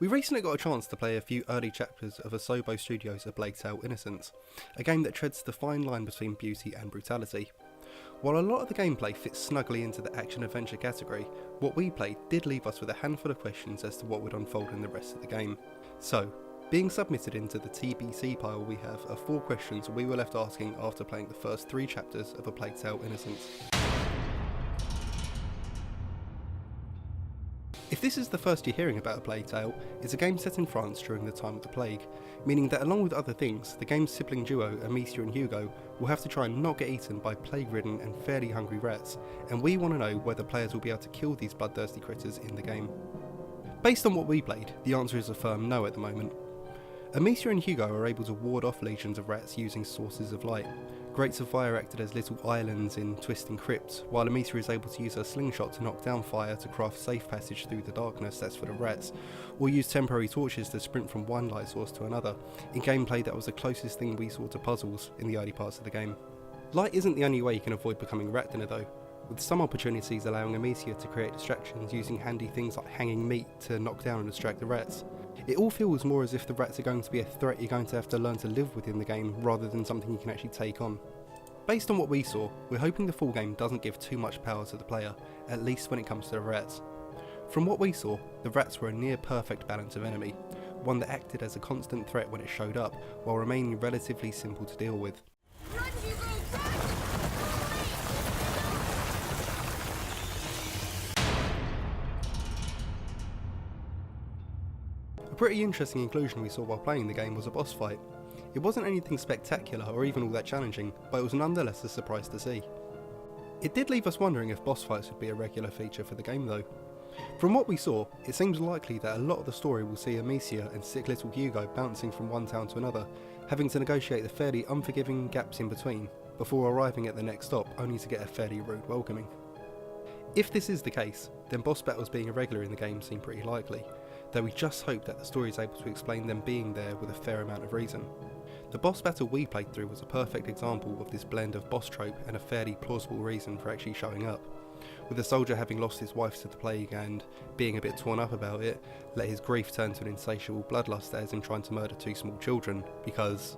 We recently got a chance to play a few early chapters of Asobo Studios' A Plague Tale Innocence, a game that treads the fine line between beauty and brutality. While a lot of the gameplay fits snugly into the action-adventure category, what we played did leave us with a handful of questions as to what would unfold in the rest of the game. So, being submitted into the TBC pile we have are 4 questions we were left asking after playing the first 3 chapters of A Plague Tale Innocence. If this is the first you're hearing about A Plague Tale, it's a game set in France during the time of the plague, meaning that along with other things, the game's sibling duo, Meteor and Hugo, will have to try and not get eaten by plague-ridden and fairly hungry rats, and we want to know whether players will be able to kill these bloodthirsty critters in the game. Based on what we played, the answer is a firm no at the moment. Meteor and Hugo are able to ward off legions of rats using sources of light. Grates of fire acted as little islands in twisting crypts, while Meteor is able to use her slingshot to knock down fire to craft safe passage through the darkness that's full of rats, or use temporary torches to sprint from one light source to another, in gameplay that was the closest thing we saw to puzzles in the early parts of the game. Light isn't the only way you can avoid becoming rat dinner though, with some opportunities allowing Meteor to create distractions using handy things like hanging meat to knock down and distract the rats. It all feels more as if the rats are going to be a threat you're going to have to learn to live with in the game rather than something you can actually take on. Based on what we saw, we're hoping the full game doesn't give too much power to the player, at least when it comes to the rats. From what we saw, the rats were a near perfect balance of enemy, one that acted as a constant threat when it showed up, while remaining relatively simple to deal with. Run, Hugo, run! A pretty interesting inclusion we saw while playing the game was a boss fight. It wasn't anything spectacular or even all that challenging, but it was nonetheless a surprise to see. It did leave us wondering if boss fights would be a regular feature for the game though. From what we saw, it seems likely that a lot of the story will see Meteor and sick little Hugo bouncing from one town to another, having to negotiate the fairly unforgiving gaps in between, before arriving at the next stop only to get a fairly rude welcoming. If this is the case, then boss battles being a regular in the game seem pretty likely, though we just hope that the story is able to explain them being there with a fair amount of reason. The boss battle we played through was a perfect example of this blend of boss trope and a fairly plausible reason for actually showing up, with the soldier having lost his wife to the plague and, being a bit torn up about it, let his grief turn to an insatiable bloodlust that has him trying to murder 2 small children because,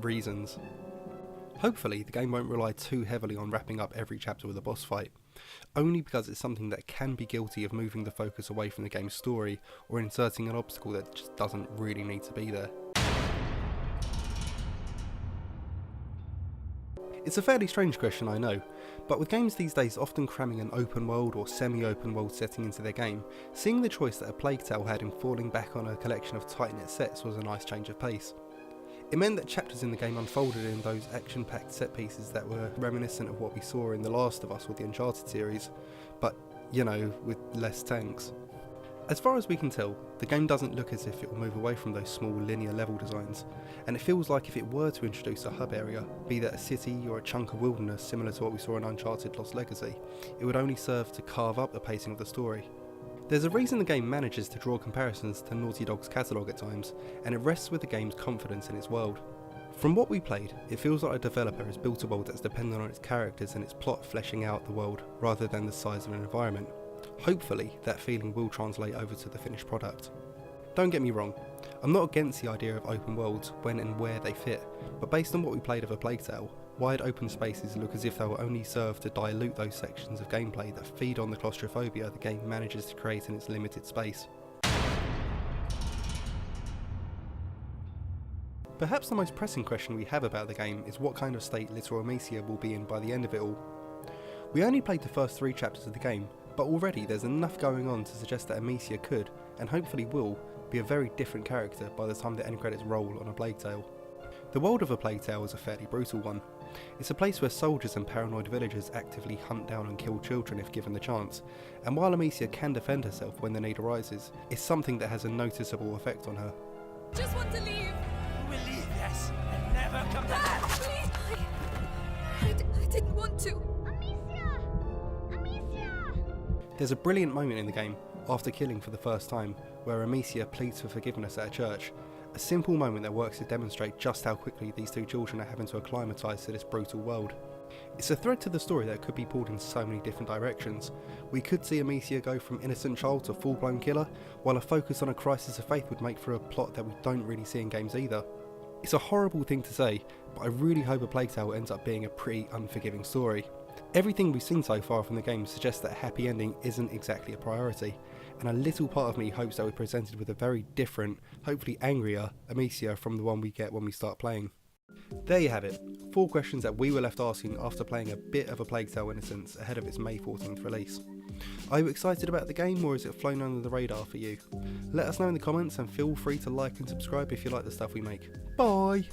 reasons. Hopefully the game won't rely too heavily on wrapping up every chapter with a boss fight, only because it's something that can be guilty of moving the focus away from the game's story or inserting an obstacle that just doesn't really need to be there. It's a fairly strange question, I know, but with games these days often cramming an open world or semi-open world setting into their game, seeing the choice that A Plague Tale had in falling back on a collection of tight-knit sets was a nice change of pace. It meant that chapters in the game unfolded in those action-packed set pieces that were reminiscent of what we saw in The Last of Us or the Uncharted series, but, you know, with less tanks. As far as we can tell, the game doesn't look as if it will move away from those small linear level designs, and it feels like if it were to introduce a hub area, be that a city or a chunk of wilderness similar to what we saw in Uncharted Lost Legacy, it would only serve to carve up the pacing of the story. There's a reason the game manages to draw comparisons to Naughty Dog's catalogue at times, and it rests with the game's confidence in its world. From what we played, it feels like a developer has built a world that's dependent on its characters and its plot fleshing out the world, rather than the size of an environment. Hopefully, that feeling will translate over to the finished product. Don't get me wrong, I'm not against the idea of open worlds when and where they fit, but based on what we played of A Plague Tale, wide open spaces look as if they will only serve to dilute those sections of gameplay that feed on the claustrophobia the game manages to create in its limited space. Perhaps the most pressing question we have about the game is what kind of state little Meteor will be in by the end of it all. We only played the first 3 chapters of the game, but already there's enough going on to suggest that Meteor could, and hopefully will, be a very different character by the time the end credits roll on A Plague Tale. The world of A Plague Tale is a fairly brutal one. It's a place where soldiers and paranoid villagers actively hunt down and kill children if given the chance, and while Meteor can defend herself when the need arises, it's something that has a noticeable effect on her. Just want to leave. We'll leave, yes, and never come back. Please! I didn't want to. Amicia! Amicia! There's a brilliant moment in the game, after killing for the first time, where Meteor pleads for forgiveness at a church. A simple moment that works to demonstrate just how quickly these 2 children are having to acclimatise to this brutal world. It's a thread to the story that could be pulled in so many different directions. We could see Meteor go from innocent child to full-blown killer, while a focus on a crisis of faith would make for a plot that we don't really see in games either. It's a horrible thing to say, but I really hope A Plague Tale ends up being a pretty unforgiving story. Everything we've seen so far from the game suggests that a happy ending isn't exactly a priority, and a little part of me hopes that we're presented with a very different, hopefully angrier, Amicia from the one we get when we start playing. There you have it, 4 questions that we were left asking after playing a bit of A Plague Tale Innocence ahead of its May 14th release. Are you excited about the game, or is it flown under the radar for you? Let us know in the comments, and feel free to like and subscribe if you like the stuff we make. Bye!